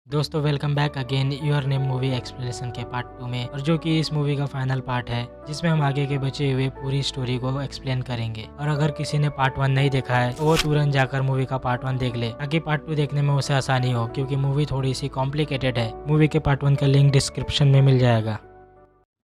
दोस्तों welcome back again your name movie explanation के part 2 में, और जो कि इस मूवी का फाइनल पार्ट है जिसमें हम आगे के बचे हुए पूरी स्टोरी को एक्सप्लेन करेंगे। और अगर किसी ने पार्ट 1 नहीं देखा है तो वो तुरंत जाकर मूवी का पार्ट 1 देख ले ताकि पार्ट 2 देखने में उसे आसानी हो, क्योंकि मूवी थोड़ी सी कॉम्प्लिकेटेड है। मूवी के पार्ट 1 का लिंक डिस्क्रिप्शन में मिल जाएगा,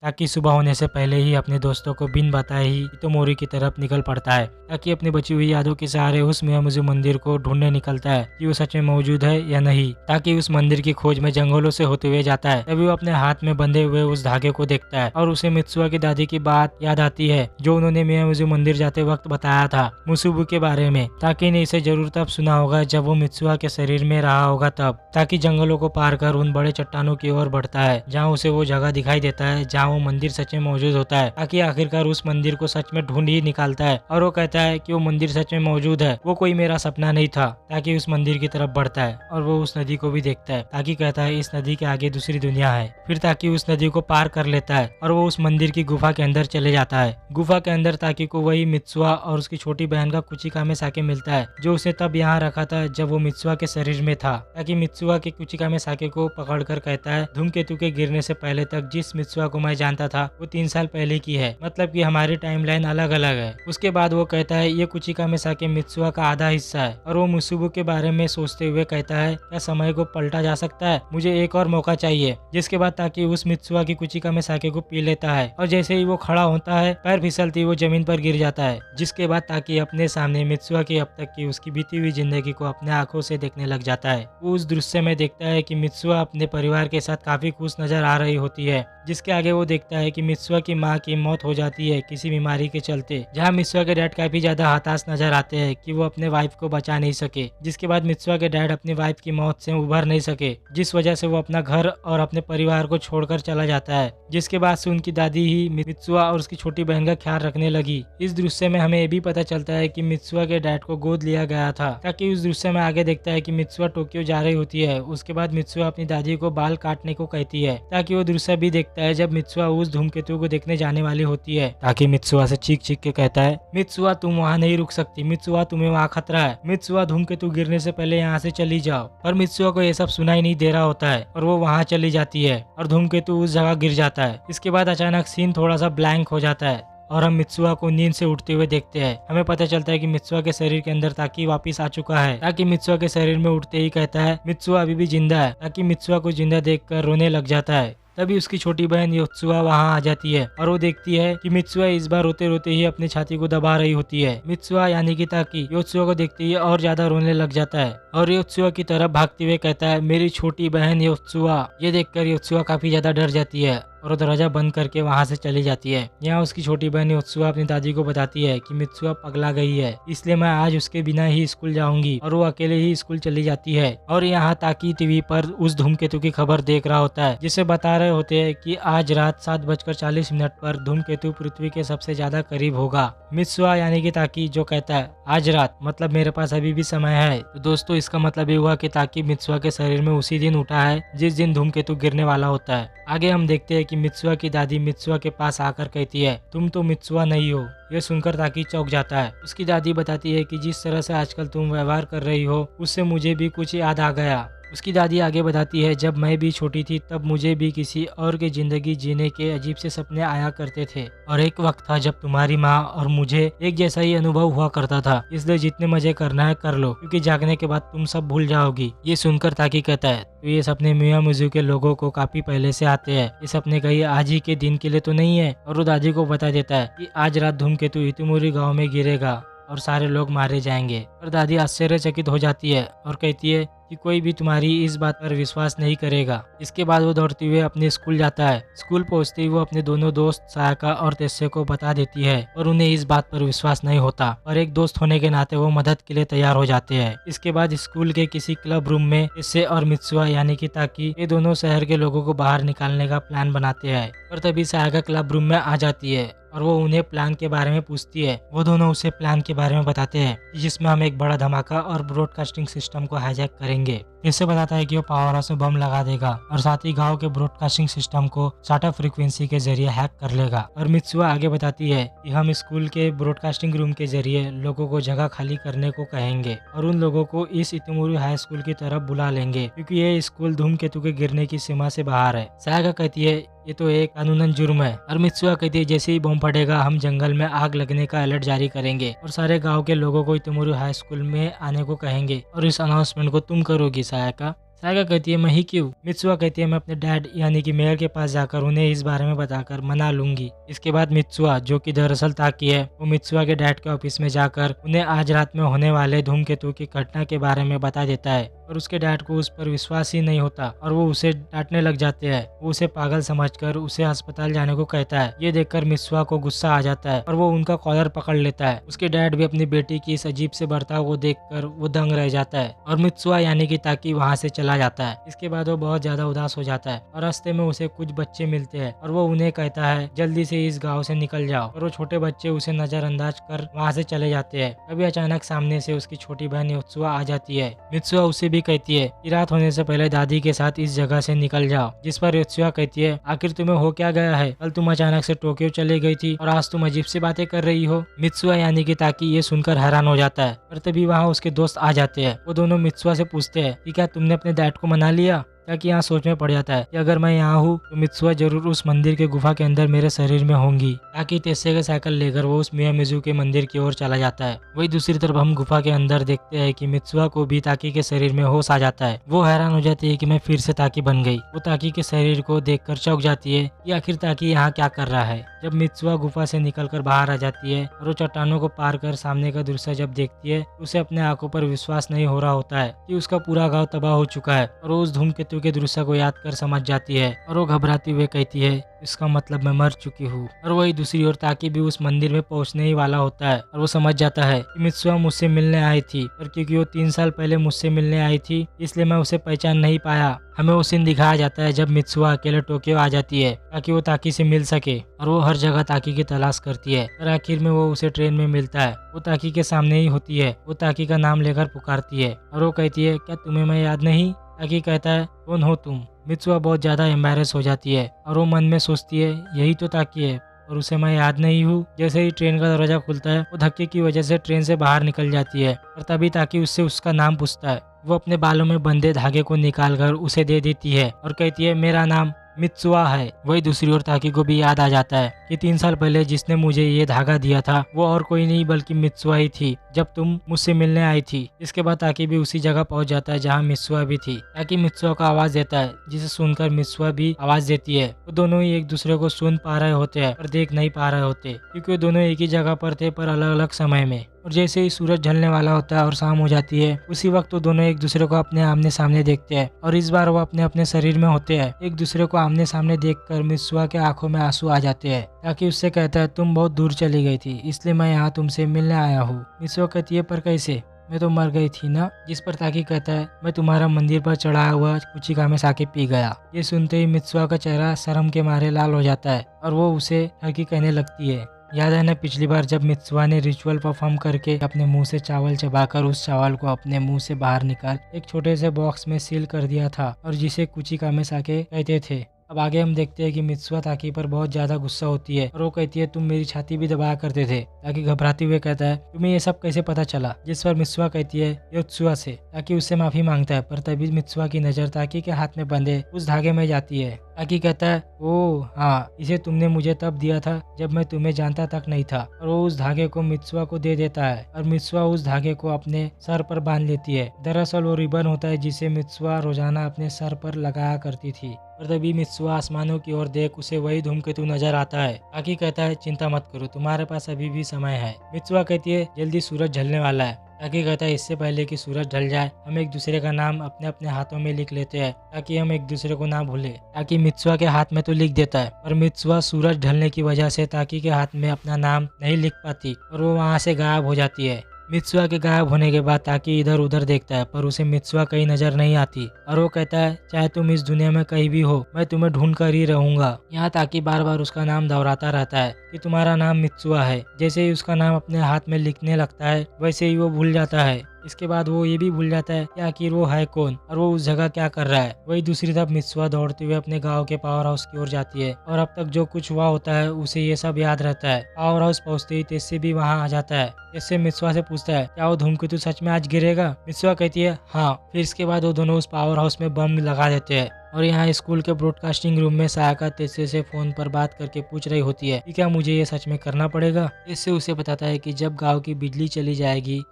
ताकि सुबह होने से पहले ही अपने दोस्तों को बिन बताए ही इतोमोरी की तरफ निकल पड़ता है, ताकि अपनी बची हुई यादों के सहारे उस मियामुज़ू मंदिर को ढूंढने निकलता है कि वो सच में मौजूद है या नहीं। ताकि उस मंदिर की खोज में जंगलों से होते हुए जाता है। तभी वो अपने हाथ में बंधे हुए उस धागे को देखता है और उसे मित्सुआ की दादी की बात याद आती है जो उन्होंने मियामुज़ू मंदिर जाते वक्त बताया था मुसुबू के बारे में। ताकि ने इसे जरूर तब सुना होगा जब वो मित्सुआ के शरीर में रहा होगा तब। ताकि जंगलों को पार कर उन बड़े चट्टानों की ओर बढ़ता है जहाँ उसे वो जगह दिखाई देता है जहाँ वो मंदिर सच में मौजूद होता है। ताकि आखिरकार उस मंदिर को सच में ढूंढ ही निकालता है और वो कहता है कि वो मंदिर सच में मौजूद है, वो कोई मेरा सपना नहीं था। ताकि उस मंदिर की तरफ बढ़ता है और वो उस नदी को भी देखता है। ताकि कहता है इस नदी के आगे दूसरी दुनिया है। फिर ताकि उस नदी को पार कर लेता है और वो उस मंदिर की गुफा के अंदर चले जाता है। गुफा के अंदर ताकि को वही मित्सुआ और उसकी छोटी बहन का कुचिकामे साके मिलता है जो उसे तब यहाँ रखा था जब वो मित्सुआ के शरीर में था। ताकि मित्सुआ के कुचिकामे साके को पकड़कर कहता है धूमकेतु के गिरने से पहले तक जिस मित्सुआ को मैं जानता था वो 3 साल पहले की है, मतलब कि हमारी टाइमलाइन अलग अलग है। उसके बाद वो कहता है ये कुचिकामे साके मित्सुआ का आधा हिस्सा है। और वो मुसुबु के बारे में सोचते हुए कहता है क्या समय को पलटा जा सकता है, मुझे एक और मौका चाहिए। जिसके बाद ताकि उस मित्सुआ की कुचिकामे साके को पी लेता है और जैसे ही वो खड़ा होता है पैर फिसलती वो जमीन पर गिर जाता है। जिसके बाद ताकि अपने सामने मित्सुआ की अब तक की उसकी बीती हुई जिंदगी को अपने आंखों से देखने लग जाता है। वो उस दृश्य में देखता है कि मित्सुआ अपने परिवार के साथ काफी खुश नजर आ रही होती है। जिसके आगे वो देखता है कि मित्सुआ की माँ की मौत हो जाती है किसी बीमारी के चलते, जहाँ मित्सुआ के डैड काफी ज्यादा हताश नजर आते हैं कि वो अपने वाइफ को बचा नहीं सके। जिसके बाद मित्सुआ के डैड अपनी वाइफ की मौत से उभर नहीं सके, जिस वजह से वो अपना घर और अपने परिवार को छोड़कर चला जाता है। जिसके बाद से उनकी दादी ही मित्सुआ और उसकी छोटी बहन का ख्याल रखने लगी। इस दृश्य में हमें ये भी पता चलता है कि मित्सुआ के डैड को गोद लिया गया था। ताकि उस दृश्य में आगे देखता है कि मित्सुआ टोक्यो जा रही होती है। उसके बाद मित्सुआ अपनी दादी को बाल काटने को कहती है। ताकि वो दृश्य भी देखता है जब मित्सुआ उस धूमकेतु को देखने जाने वाली होती है। ताकि मित्सुआ से चीख चीख के कहता है मित्सुआ तुम वहाँ नहीं रुक सकती, मित्सुआ तुम्हें वहाँ खतरा है, मित्सुआ धूमकेतु गिरने से पहले यहाँ से चली जाओ। और मित्सुआ को ये सब सुनाई नहीं दे रहा होता है और वो वहाँ चली जाती है और धूमकेतु उस जगह गिर जाता है। इसके बाद अचानक सीन थोड़ा सा ब्लैंक हो जाता है और हम मित्सुआ को नींद से उठते हुए देखते हैं। हमें पता चलता है कि मित्सुआ के शरीर के अंदर ताकि वापस आ चुका है। ताकि मित्सुआ के शरीर में उठते ही कहता है मित्सुआ अभी भी जिंदा है। ताकि मित्सुआ को जिंदा देखकर रोने लग जाता है। तभी उसकी छोटी बहन योत्सुआ वहां आ जाती है और वो देखती है कि मित्सुआ इस बार रोते रोते ही अपनी छाती को दबा रही होती है। मित्सुआ यानी कि ताकि योत्सुआ को देखते ही और ज्यादा रोने लग जाता है और योत्सुआ की तरफ भागते हुए कहता है मेरी छोटी बहन योत्सुआ। ये देखकर योत्सुआ काफी ज्यादा डर जाती है और दरवाजा बंद करके वहां से चली जाती है। यहाँ उसकी छोटी बहन योत्सुआ अपनी दादी को बताती है कि मित्सुआ पगला गई है, इसलिए मैं आज उसके बिना ही स्कूल जाऊंगी। और वो अकेले ही स्कूल चली जाती है। और यहाँ ताकि टीवी पर उस धूमकेतु की खबर देख रहा होता है जिसे बता रहे होते हैं कि आज रात 7:40 पर धूमकेतु पृथ्वी के सबसे ज्यादा करीब होगा। मित्सुआ यानी कि ताकि जो कहता है आज रात, मतलब मेरे पास अभी भी समय है। तो दोस्तों इसका मतलब ये हुआ कि ताकि मित्सुआ के शरीर में उसी दिन उठा है जिस दिन धूमकेतु गिरने वाला होता है। आगे हम देखते हैं कि मित्सुआ की दादी मित्सुआ के पास आकर कहती है तुम तो मित्सुआ नहीं हो। यह सुनकर ताकि चौंक जाता है। उसकी दादी बताती है कि जिस तरह से आजकल तुम व्यवहार कर रही हो उससे मुझे भी कुछ याद आ गया। उसकी दादी आगे बताती है जब मैं भी छोटी थी तब मुझे भी किसी और की जिंदगी जीने के अजीब से सपने आया करते थे और एक वक्त था जब तुम्हारी माँ और मुझे एक जैसा ही अनुभव हुआ करता था, इसलिए जितने मजे करना है कर लो क्योंकि जागने के बाद तुम सब भूल जाओगी। ये सुनकर ताकि कहता है तो ये सपने मियामुज़ू के लोगों को काफी पहले से आते हैं, ये सपने कहीं आज ही के दिन के लिए तो नहीं है। और वो दादी को बता देता है कि आज रात धूमकेतु इतुमोरी गाँव में गिरेगा और सारे लोग मारे जाएंगे। और दादी आश्चर्यचकित हो जाती है और कहती है कि कोई भी तुम्हारी इस बात पर विश्वास नहीं करेगा। इसके बाद वो दौड़ते हुए अपने स्कूल जाता है। स्कूल पहुंचते ही वो अपने दोनों दोस्त सायाका और तेस्से को बता देती है और उन्हें इस बात पर विश्वास नहीं होता और एक दोस्त होने के नाते वो मदद के लिए तैयार हो जाते हैं। इसके बाद स्कूल के किसी क्लब रूम में तेस्से और मित्सुआ यानी कि ताकि ये दोनों शहर के लोगों को बाहर निकालने का प्लान बनाते हैं। और तभी सायाका क्लब रूम में आ जाती है और वो उन्हें प्लान के बारे में पूछती है। वो दोनों उसे प्लान के बारे में बताते हैं जिसमें हम एक बड़ा धमाका और ब्रॉडकास्टिंग सिस्टम को हाईजैक करेंगे। फिर से बताता है कि वो पावर हाउस में बम लगा देगा और साथ ही गांव के ब्रॉडकास्टिंग सिस्टम को शाटा फ्रीक्वेंसी के जरिए हैक कर लेगा। और मित्सुआ आगे बताती है कि हम स्कूल के ब्रॉडकास्टिंग रूम के जरिए लोगों को जगह खाली करने को कहेंगे और उन लोगों को इस इतमुरु हाई स्कूल की तरफ बुला लेंगे, क्योंकि ये स्कूल धूमकेतु के गिरने की सीमा से बाहर है। सायाका कहती है ये तो एक कानूनन जुर्म है। और मित्सुआ कहती है जैसे ही बम फटेगा हम जंगल में आग लगने का अलर्ट जारी करेंगे और सारे गांव के लोगों को इतमुरु हाई स्कूल में आने को कहेंगे और इस अनाउंसमेंट को तुम करोगी सायाका। सायाका कहती है मैं ही क्यों? मित्सुआ कहती है मैं अपने डैड यानी कि मेयर के पास जाकर उन्हें इस बारे में बताकर मना लूंगी। इसके बाद मित्सुआ, जो कि दरअसल ताकी है, वो मित्सुआ के डैड के ऑफिस में जाकर उन्हें आज रात में होने वाले धूमकेतु की घटना के बारे में बता देता है और उसके डैड को उस पर विश्वास ही नहीं होता और वो उसे डांटने लग जाते हैं। वो उसे पागल समझकर उसे अस्पताल जाने को कहता है। ये देखकर मित्सुआ को गुस्सा आ जाता है और वो उनका कॉलर पकड़ लेता है। उसके डैड भी अपनी बेटी की इस अजीब से बर्ताव को देखकर वो दंग रह जाता है और मित्सुआ यानी कि ताकी वहाँ से चला जाता है। इसके बाद वो बहुत ज्यादा उदास हो जाता है और रास्ते में उसे कुछ बच्चे मिलते हैं और वो उन्हें कहता है जल्दी से इस गाँव से निकल जाओ और वो छोटे बच्चे उसे नजरअंदाज कर वहाँ से चले जाते हैं। तभी अचानक सामने से उसकी छोटी बहन मित्सुआ आ जाती है। मित्सुआ उसे भी कहती है कि रात होने से पहले दादी के साथ इस जगह से निकल जाओ, जिस पर मित्सुआ कहती है आखिर तुम्हें हो क्या गया है? कल तुम अचानक से टोक्यो चली गई थी और आज तुम अजीब सी बातें कर रही हो। मित्सुआ यानी कि ताकी ये सुनकर हैरान हो जाता है और तभी वहाँ उसके दोस्त आ जाते हैं। वो दोनों मित्सुआ से पूछते हैं कि क्या तुमने अपने डैड को मना लिया? ताकि यहाँ सोच में पड़ जाता है कि अगर मैं यहाँ हूँ तो मित्सुआ जरूर उस मंदिर के गुफा के अंदर मेरे शरीर में होंगी। ताकि तेस्से का साइकिल लेकर वो उस मियामिज़ू के मंदिर की ओर चला जाता है। वही दूसरी तरफ हम गुफा के अंदर देखते हैं कि मित्सुआ को भी ताकी के शरीर में होश आ जाता है। वो हैरान हो जाती है कि मैं फिर से ताकी बन गई। वो ताकी के शरीर को देखकर चौंक जाती है कि आखिर ताकी यहाँ क्या कर रहा है। जब मित्सुआ गुफा से निकलकर बाहर आ जाती है और वो चट्टानों को पार कर सामने का दृश्य जब देखती है तो उसे अपने आंखों पर विश्वास नहीं हो रहा होता है कि उसका पूरा गांव तबाह हो चुका है और वो उस धूमकेतु के दृश्य को याद कर समझ जाती है और वो घबराती हुए कहती है इसका मतलब मैं मर चुकी हूँ। और वही दूसरी ओर ताकी भी उस मंदिर में पहुँचने ही वाला होता है और वो समझ जाता है कि मित्सुआ मुझसे मिलने आई थी और क्योंकि वो 3 साल पहले मुझसे मिलने आई थी इसलिए मैं उसे पहचान नहीं पाया। हमें वो सीन दिखाया जाता है जब मित्सुआ अकेले टोक्यो आ जाती है ताकि वो ताकी से मिल सके और वो हर जगह ताकी की तलाश करती है और आखिर में वो उसे ट्रेन में मिलता है। वो ताकी के सामने ही होती है। वो ताकी का नाम लेकर पुकारती है और वो कहती है क्या तुम्हें मैं याद नहीं? ताकी कहता है कौन हो तुम? मित्सुआ बहुत ज्यादा एम्बैरेस हो जाती है और वो मन में सोचती है यही तो ताकी है और उसे मैं याद नहीं हूँ। जैसे ही ट्रेन का दरवाजा खुलता है वो धक्के की वजह से ट्रेन से बाहर निकल जाती है और तभी ताकी उससे उसका नाम पूछता है। वो अपने बालों में बंधे धागे को निकालकर उसे दे देती है और कहती है मेरा नाम मित्सुआ है। वही दूसरी ओर ताकी को भी याद आ जाता है कि 3 साल पहले जिसने मुझे ये धागा दिया था वो और कोई नहीं बल्कि मित्सुआ ही थी जब तुम मुझसे मिलने आई थी। इसके बाद ताकी भी उसी जगह पहुंच जाता है जहां मित्सुआ भी थी। ताकी मित्सुआ को आवाज देता है जिसे सुनकर मित्सुआ भी आवाज देती है। वो दोनों ही एक दूसरे को सुन पा रहे होते हैं पर देख नहीं पा रहे होते क्योंकि वो दोनों एक ही जगह पर थे पर अलग अलग समय में। और जैसे ही सूरज ढलने वाला होता है और शाम हो जाती है उसी वक्त वो दोनों एक दूसरे को अपने आमने सामने देखते हैं और इस बार वो अपने अपने शरीर में होते हैं। एक दूसरे को आमने सामने देखकर मित्सुआ के आंखों में आंसू आ जाते हैं। ताकि उससे कहता है तुम बहुत दूर चली गई थी इसलिए मैं यहाँ तुमसे मिलने आया हूँ। मित्सुआ कहती है पर कैसे? मैं तो मर गई थी ना। जिस पर ताकी कहता है मैं तुम्हारा मंदिर पर चढ़ाया हुआ कुचिका में साके पी गया। ये सुनते ही मित्सुआ का चेहरा शर्म के मारे लाल हो जाता है और वो उसे ठगी कहने लगती है। याद है ना पिछली बार जब मित्सुआ ने रिचुअल परफॉर्म करके अपने मुंह से चावल चबाकर उस चावल को अपने मुंह से बाहर निकाल एक छोटे से बॉक्स में सील कर दिया था और जिसे कुचिका में साके कहते थे। अब आगे हम देखते हैं कि मित्सुआ ताकी पर बहुत ज्यादा गुस्सा होती है और वो कहती है तुम मेरी छाती भी दबाया करते थे। ताकि घबराते हुए कहता है तुम्हें ये सब कैसे पता चला? जिस पर मित्सुआ कहती है योत्सुआ से। ताकि उससे माफी मांगता है पर तभी मित्सुआ की नजर ताकी के हाथ में बंधे उस धागे में जाती है। ताकि कहता है ओ हाँ इसे तुमने मुझे तब दिया था जब मैं तुम्हें जानता तक नहीं था। और वो उस धागे को मित्सुआ को दे देता है और मित्सुआ उस धागे को अपने सर पर बांध लेती है। दरअसल वो रिबन होता है जिसे मित्सुआ रोजाना अपने सर पर लगाया करती थी। और तभी मित्सुआ आसमानों की ओर देख उसे वही धूमकेतु नजर आता है। ताकि कहता है चिंता मत करो तुम्हारे पास अभी भी समय है। मित्सुआ कहती है जल्दी सूरज ढलने वाला है। ताकि कहता है इससे पहले कि सूरज ढल जाए हम एक दूसरे का नाम अपने अपने हाथों में लिख लेते हैं ताकि हम एक दूसरे को ना भूले। ताकि मित्सुआ के हाथ में तो लिख देता है पर मित्सुआ सूरज ढलने की वजह से ताकि के हाथ में अपना नाम नहीं लिख पाती और वो वहाँ से गायब हो जाती है। मित्सुआ के गायब होने के बाद ताकि इधर उधर देखता है पर उसे मित्सुआ कहीं नजर नहीं आती और वो कहता है चाहे तुम इस दुनिया में कहीं भी हो मैं तुम्हें ढूंढ कर ही रहूंगा। यहाँ ताकि बार बार उसका नाम दोहराता रहता है कि तुम्हारा नाम मित्सुआ है। जैसे ही उसका नाम अपने हाथ में लिखने लगता है वैसे ही वो भूल जाता है इसके बाद वो ये भी भूल जाता है कि आखिर वो है कौन और वो उस जगह क्या कर रहा है। वही दूसरी तरफ मित्सुआ दौड़ते हुए अपने गाँव के पावर हाउस की ओर जाती है और अब तक जो कुछ हुआ होता है उसे ये सब याद रहता है। पावर हाउस पहुंचते ही तेस्से भी वहाँ आ जाता है। तेस्से मित्सुआ से पूछता है क्या वो धूमकेतु सच में आज गिरेगा। मित्सुआ कहती है हाँ। फिर इसके बाद वो दोनों उस पावर हाउस में बम लगा देते हैं और यहाँ स्कूल के ब्रॉडकास्टिंग रूम में सायाका तेस्से से फोन पर बात करके पूछ रही होती है कि क्या मुझे ये सच में करना पड़ेगा। तेस्से उसे बताता है कि जब गांव की बिजली चली जाएगी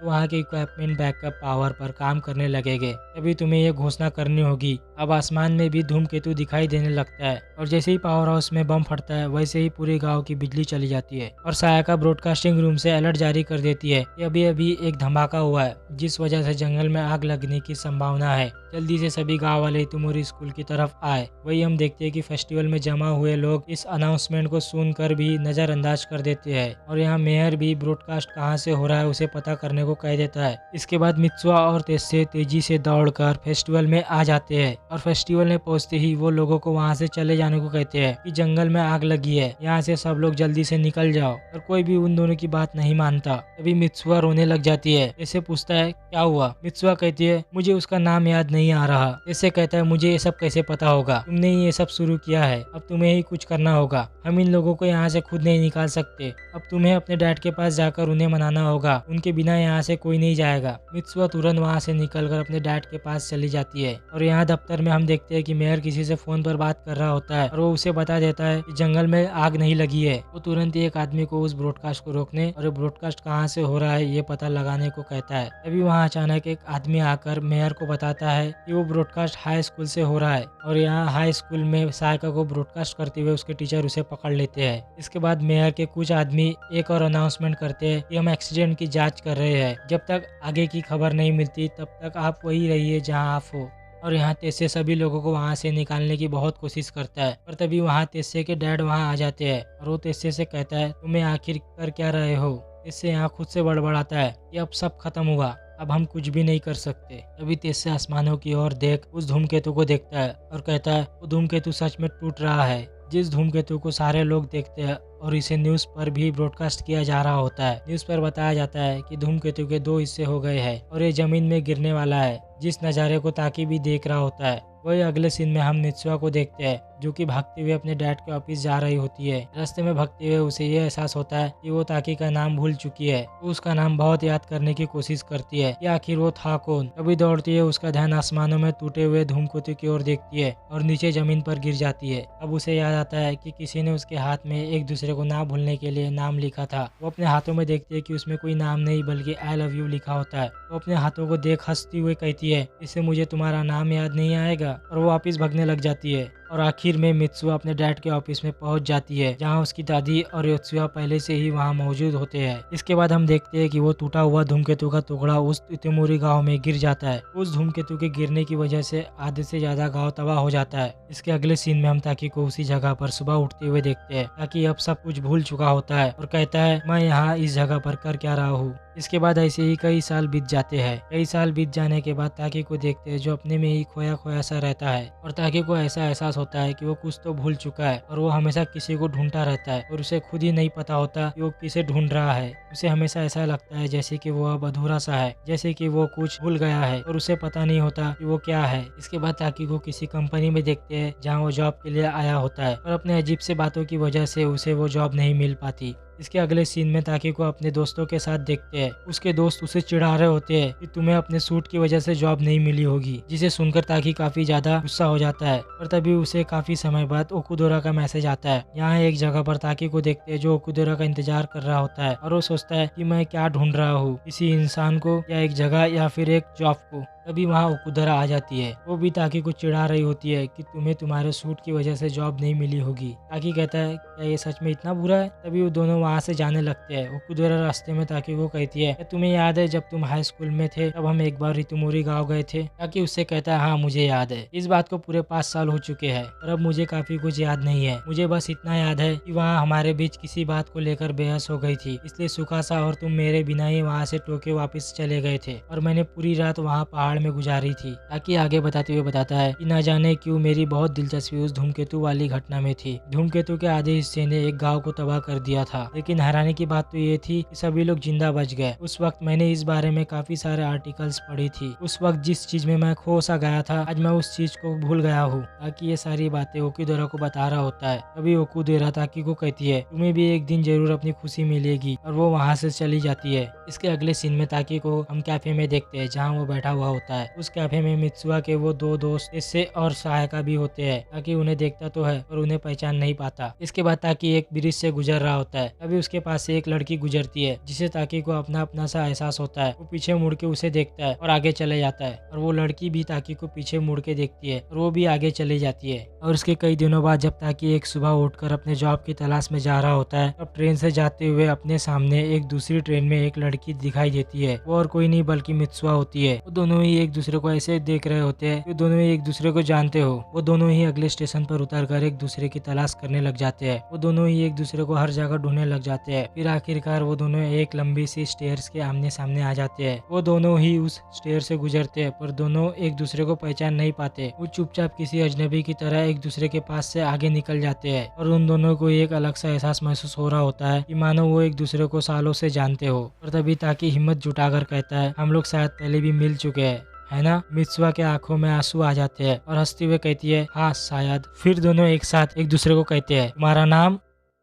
तो वहाँ के इक्विपमेंट बैकअप पावर पर काम करने लगेंगे, तभी तुम्हें ये घोषणा करनी होगी। अब आसमान में भी धूमकेतु दिखाई देने लगता है और जैसे ही पावर हाउस में बम फटता है वैसे ही पूरे गांव की बिजली चली जाती है और सायाका ब्रॉडकास्टिंग रूम से अलर्ट जारी कर देती है कि अभी अभी एक धमाका हुआ है जिस वजह से जंगल में आग लगने की संभावना है। जल्दी से सभी गांव वाले इतुमोरी स्कूल की तरफ आए। वही हम देखते हैं कि फेस्टिवल में जमा हुए लोग इस अनाउंसमेंट को सुनकर भी नजरअंदाज कर देते हैं और यहाँ मेयर भी ब्रॉडकास्ट कहाँ से हो रहा है उसे पता करने को कह देता है। इसके बाद मित्सुआ और तेस्से तेजी से दौड़कर फेस्टिवल में आ जाते हैं और फेस्टिवल में पहुंचते ही वो लोगों को वहाँ से चले जाने को कहते हैं कि जंगल में आग लगी है, यहाँ से सब लोग जल्दी से निकल जाओ। और कोई भी उन दोनों की बात नहीं मानता। तभी मित्सुआ रोने लग जाती है। तेस्से पूछता है क्या हुआ। मित्सुआ कहती है मुझे उसका नाम याद नहीं आ रहा। तेस्से कहता है मुझे ये सब कैसे पता होगा, तुमने ही ये सब शुरू किया है, अब तुम्हें ही कुछ करना होगा। हम इन लोगों को यहाँ से खुद नहीं निकाल सकते, अब तुम्हें अपने डैड के पास जाकर उन्हें मनाना होगा, उनके बिना यहाँ से कोई नहीं जाएगा। मित्सुआ तुरंत वहाँ से निकलकर अपने डैड के पास चली जाती है और यहाँ दफ्तर में हम देखते हैं कि मेयर किसी से फोन पर बात कर रहा होता है और वो उसे बता देता है कि जंगल में आग नहीं लगी है। वो तुरंत ही एक आदमी को उस ब्रॉडकास्ट को रोकने और ब्रॉडकास्ट कहाँ से हो रहा है ये पता लगाने को कहता है। तभी वहाँ अचानक एक आदमी आकर मेयर को बताता है कि वो ब्रॉडकास्ट हाई स्कूल से हो रहा है और यहाँ हाई स्कूल में सायका को ब्रॉडकास्ट करते हुए उसके टीचर उसे पकड़ लेते हैं। इसके बाद मेयर के कुछ आदमी एक और अनाउंसमेंट करते हैं कि हम एक्सीडेंट की जांच कर रहे हैं, जब तक आगे की खबर नहीं मिलती तब तक आप वही रहिए जहाँ आप हो। और यहाँ तेस्से सभी लोगों को वहाँ से निकालने की बहुत कोशिश करता है पर तभी वहाँ तेस्से के डैड वहाँ आ जाते हैं और वो तेस्से से कहता है तुम्हें आखिर कर क्या रहे हो। तेस्से यहाँ खुद से बड़बड़ाता है कि अब सब खत्म हुआ, अब हम कुछ भी नहीं कर सकते। तभी तेस्से आसमानों की ओर देख उस धूमकेतु को देखता है और कहता है वो धूमकेतु सच में टूट रहा है। जिस धूमकेतु को सारे लोग देखते हैं और इसे न्यूज़ पर भी ब्रॉडकास्ट किया जा रहा होता है। न्यूज़ पर बताया जाता है कि धूमकेतु के 2 हिस्से हो गए हैं और ये जमीन में गिरने वाला है। जिस नज़ारे को ताकि भी देख रहा होता है वही अगले सीन में हम मित्सुआ को देखते हैं जो कि भागते हुए अपने डैड के ऑफिस जा रही होती है। रास्ते में भागते हुए उसे ये एहसास होता है कि वो ताकि का नाम भूल चुकी है। वो उसका नाम बहुत याद करने की कोशिश करती है कि आखिर वो था कौन। तभी दौड़ती है उसका ध्यान आसमानों में टूटे हुए धूमकेतु की ओर देखती है और नीचे जमीन पर गिर जाती है। अब उसे याद आता है कि किसी ने उसके हाथ में एक दूसरे को ना भूलने के लिए नाम लिखा था। वो अपने हाथों में देखती है कि उसमें कोई नाम नहीं बल्कि आई लव यू लिखा होता है। वो अपने हाथों को देख हंसती हुए कहती है इससे मुझे तुम्हारा नाम याद नहीं आएगा और वो वापिस भागने लग जाती है। और आखिर में मित्सुआ अपने डैड के ऑफिस में पहुंच जाती है जहां उसकी दादी और योत्सुआ पहले से ही वहां मौजूद होते हैं। इसके बाद हम देखते हैं कि वो टूटा हुआ धूमकेतु का टुकड़ा उस इतुमोरी गांव में गिर जाता है। उस धूमकेतु के गिरने की वजह से आधे से ज्यादा गांव तबाह हो जाता है। इसके अगले सीन में हम ताकि को उसी जगह पर सुबह उठते हुए देखते हैं। ताकि अब सब कुछ भूल चुका होता है और कहता है मैं यहाँ इस जगह पर कर क्या रहा हूँ। इसके बाद ऐसे ही कई साल बीत जाते हैं। कई साल बीत जाने के बाद ताकि को देखते हैं जो अपने में ही खोया खोया सा रहता है और ताकि को ऐसा एहसास होता है कि वो कुछ तो भूल चुका है और वो हमेशा किसी को ढूंढता रहता है और उसे खुद ही नहीं पता होता कि वो किसे ढूंढ रहा है। उसे हमेशा ऐसा लगता है जैसे कि वो अब अधूरा सा है, जैसे कि वो कुछ भूल गया है और उसे पता नहीं होता कि वो क्या है। इसके बाद ताकि को किसी कंपनी में देखते हैं जहाँ वो जॉब के लिए आया होता है और अपने अजीब से बातों की वजह से उसे वो जॉब नहीं मिल पाती। इसके अगले सीन में ताकि को अपने दोस्तों के साथ देखते हैं। उसके दोस्त उसे चिढ़ा रहे होते हैं कि तुम्हें अपने सूट की वजह से जॉब नहीं मिली होगी, जिसे सुनकर ताकि काफी ज्यादा गुस्सा हो जाता है। और तभी उसे काफी समय बाद ओकुदोरा का मैसेज आता है। यहाँ एक जगह पर ताकि को देखते हैं जो ओकुदोरा का इंतजार कर रहा होता है और वो सोचता है कि मैं क्या ढूंढ रहा हूँ, किसी इंसान को या एक जगह या फिर एक जॉब को। तभी वहाँ ओकुदोरा आ जाती है। वो भी ताकि को चिढ़ा रही होती है कि तुम्हें तुम्हारे सूट की वजह से जॉब नहीं मिली होगी। ताकि कहता है क्या ये सच में इतना बुरा है। तभी वो दोनों वहाँ से जाने लगते हैं। ओकुदोरा रास्ते में ताकि को कहती है तुम्हें याद है जब तुम हाई स्कूल में थे तब हम एक बार इतुमोरी गाँव गए थे। ताकि उससे कहता है हाँ मुझे याद है। इस बात को पूरे 5 साल हो चुके हैं और अब मुझे काफी कुछ याद नहीं है। मुझे बस इतना याद है कि वहाँ हमारे बीच किसी बात को लेकर बहस हो गई थी, इसलिए सुखासा और तुम मेरे बिना ही वहाँ से टोक्यो वापस चले गए थे और मैंने पूरी रात वहाँ पहाड़ में गुजारी थी, ताकि आगे बताते हुए बताता है कि ना जाने क्यों मेरी बहुत दिलचस्पी उस धूमकेतु वाली घटना में थी। धूमकेतु के आधे हिस्से ने एक गाँव को तबाह कर दिया था, लेकिन हैरानी की बात तो ये थी कि सभी लोग जिंदा बच गए। उस वक्त मैंने इस बारे में काफी सारे आर्टिकल्स पढ़ी थी। उस वक्त जिस चीज में मैं खो सा गया था, आज मैं उस चीज को भूल गया हूँ। ताकि ये सारी बातें ओकुदेरा को बता रहा होता है। तभी ओकुदेरा ताकी को कहती है तुम्हें भी एक दिन जरूर अपनी खुशी मिलेगी, और वो वहाँ से चली जाती है। इसके अगले सीन में ताकी को हम कैफे में देखते हैं, जहाँ वो बैठा हुआ होता है। उस कैफे में मित्सुआ के वो दो दोस्त इससे और सहायका भी होते हैं। ताकि उन्हें देखता तो है पर उन्हें पहचान नहीं पाता। इसके बाद ताकि एक ब्रिज से गुजर रहा होता है, तभी उसके पास से एक लड़की गुजरती है, जिसे ताकि को अपना अपना सा एहसास होता है। वो पीछे मुड़ के उसे देखता है और आगे चले जाता है, और वो लड़की भी ताकि को पीछे मुड़ के देखती है और वो भी आगे चली जाती है। और उसके कई दिनों बाद जब ताकि एक सुबह उठकर अपने जॉब की तलाश में जा रहा होता है, तब ट्रेन से जाते हुए अपने सामने एक दूसरी ट्रेन में एक लड़की दिखाई देती है। वो और कोई नहीं बल्कि मित्सुआ होती है। वो दोनों ही एक दूसरे को ऐसे देख रहे होते हैं कि दोनों ही एक दूसरे को जानते हो। वो दोनों ही अगले स्टेशन पर उतरकर एक दूसरे की तलाश करने लग जाते हैं। वो दोनों ही एक दूसरे को हर जगह ढूंढने लग जाते हैं। फिर आखिरकार वो दोनों एक लंबी सी स्टेयर्स के आमने सामने आ जाते हैं। वो दोनों ही उस स्टेयर से गुजरते हैं, पर दोनों एक दूसरे को पहचान नहीं पाते। वो चुपचाप किसी अजनबी की तरह एक दूसरे के पास से आगे निकल जाते हैं, और उन दोनों को एक अलग सा एहसास महसूस हो रहा होता है कि मानो वो एक दूसरे को सालों से जानते हो। और तभी ताकि हिम्मत जुटाकर कहता है हम लोग शायद पहले भी मिल चुके हैं, है ना। मित्सुआ के आंखों में आंसू आ जाते हैं और हंसते हुए कहती है हाँ शायद। फिर दोनों एक साथ एक दूसरे को कहते हैं तुम्हारा नाम।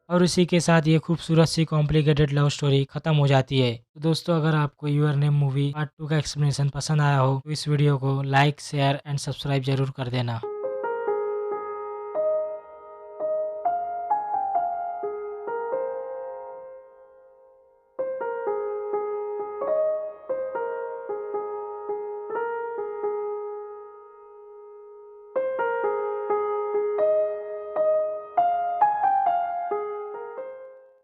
और इसी के साथ ये खूबसूरत सी कॉम्प्लिकेटेड लव स्टोरी खत्म हो जाती है। तो दोस्तों, अगर आपको यूर नेम मूवी पार्ट 2 का एक्सप्लेनेशन पसंद आया हो तो इस वीडियो को लाइक, शेयर एंड सब्सक्राइब जरूर कर देना।